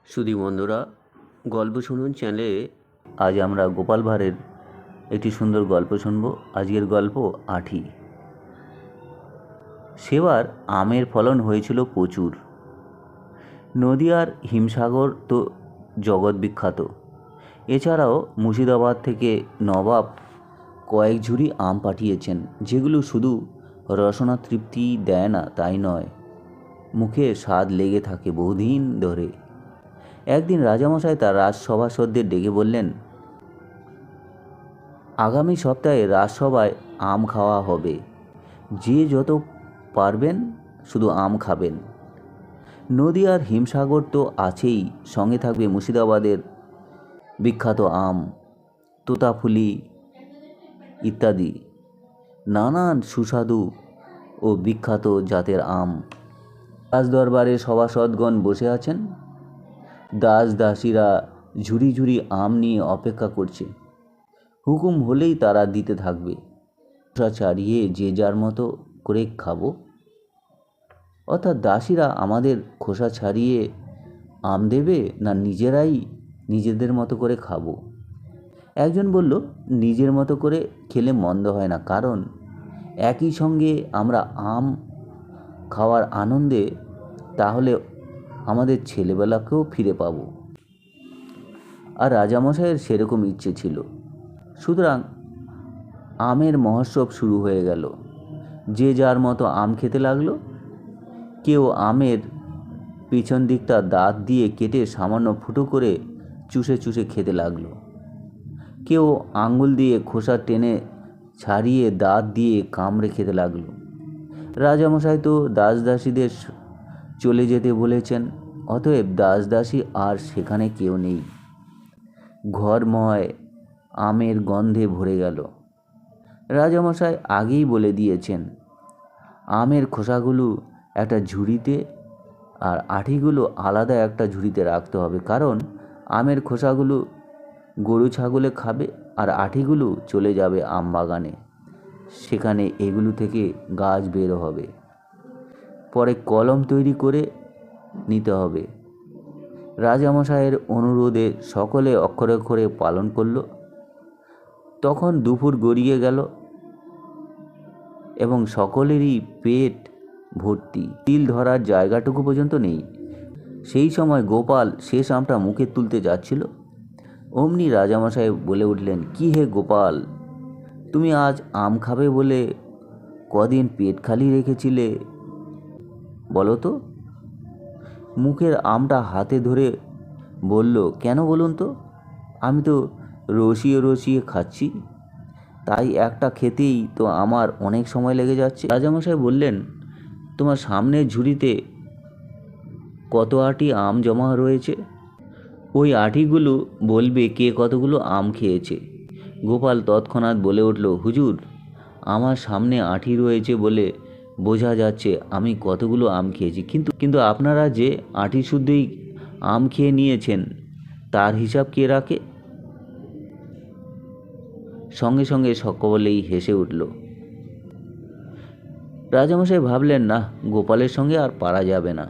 সুধী বন্ধুরা, গল্প শুনুন চ্যানেলে আজ আমরা গোপাল ভাঁড়ের একটি সুন্দর গল্প শুনব। আজকের গল্প আঁঠি। সেবার আমের ফলন হয়েছিল প্রচুর। নদীয়ার হিমসাগর তো জগৎ বিখ্যাত। এছাড়াও মুর্শিদাবাদ থেকে নবাব কয়েক ঝুড়ি আম পাঠিয়েছেন, যেগুলো শুধু রসনা তৃপ্তি দেয় না তাই নয়, মুখে স্বাদ লেগে থাকে বহুদিন ধরে। একদিন রাজামশাই তার রাজসভাসদদের ডেকে বললেন, আগামী সপ্তাহে রাজসভায় আম খাওয়া হবে। যে যত পারবেন শুধু আম খাবেন। নদীয়ার হিমসাগর তো আছেই, সঙ্গে থাকবে মুর্শিদাবাদের বিখ্যাত আম, তোতাফুলি ইত্যাদি নানান সুস্বাদু ও বিখ্যাত জাতের আম। রাজদরবারে সভাসদগণ বসে আছেন। দাস দাসীরা ঝুড়ি ঝুড়ি আম নিয়ে অপেক্ষা করছে। হুকুম হলেই তারা দিতে থাকবে। খোসা ছাড়িয়ে যে যার মতো করে খাবো। অর্থাৎ দাসীরা আমাদের খোসা ছাড়িয়ে আম দেবে, না নিজেরাই নিজেদের মতো করে খাবো? একজন বলল, নিজের মতো করে খেলে মন্দ হয় না, কারণ একই সঙ্গে আমরা আম খাওয়ার আনন্দে তাহলে আমাদের ছেলেবেলাকেও ফিরে পাব। আর রাজামশাইয়ের সেরকম ইচ্ছে ছিল। সুতরাং আমের মহোৎসব শুরু হয়ে গেল। যে যার মতো আম খেতে লাগলো। কেউ আমের পিছন দিকটা দাঁত দিয়ে কেটে সামান্য ফুটো করে চুষে চুষে খেতে লাগলো। কেউ আঙুল দিয়ে খোসা টেনে ছাড়িয়ে দাঁত দিয়ে কামড়ে খেতে লাগলো। রাজামশাই তো দাসদাসীদের চলে যেতে বলেছেন, অতএব দাসদাসী আর সেখানে কেউ নেই। ঘরময় আমের গন্ধে ভরে গেল। রাজামশাই আগেই বলে দিয়েছেন, আমের খোসাগুলো একটা ঝুড়িতে আর আঁঠিগুলো আলাদা একটা ঝুড়িতে রাখতে হবে, কারণ আমের খোসাগুলো গরু ছাগলে খাবে আর আঁঠিগুলো চলে যাবে আম বাগানে। সেখানে এগুলো থেকে গাছ বের হবে, পরে কলম তৈরি করে নিতে হবে। রাজামশাইয়ের অনুরোধে সকলে অক্ষরে অক্ষরে পালন করল। তখন দুপুর গড়িয়ে গেল এবং সকলেরই পেট ভর্তি, তিল ধরার জায়গাটুকু পর্যন্ত নেই। সেই সময় গোপাল শেষ আমটা মুখে তুলতে যাচ্ছিল। অমনি রাজামশাই বলে উঠলেন, কি হে গোপাল, তুমি আজ আম খাবে বলে কদিন পেট খালি রেখেছিলে বলো তো? মুখের আমটা হাতে ধরে বলল, কেন বলুন তো, আমি তো রসিয়ে রসিয়ে খাচ্ছি, তাই একটা খেতেই তো আমার অনেক সময় লেগে যাচ্ছে। রাজামশাই বললেন, তোমার সামনের ঝুড়িতে কত আঁটি আম জমা রয়েছে, ওই আঁটিগুলো বলবে কে কতগুলো আম খেয়েছে। গোপাল তৎক্ষণাৎ বলে উঠল, হুজুর, আমার সামনে আঁটি রয়েছে বলে বোঝা যাচ্ছে আমি কতগুলো আম খেয়েছি, কিন্তু আপনারা যে আঁটি শুদ্ধই আম খেয়ে নিয়েছেন তার হিসাব কে রাখে? সঙ্গে সঙ্গে সকলেই হেসে উঠল। রাজামশাই ভাবলেন, না, গোপালের সঙ্গে আর পারা যাবে না।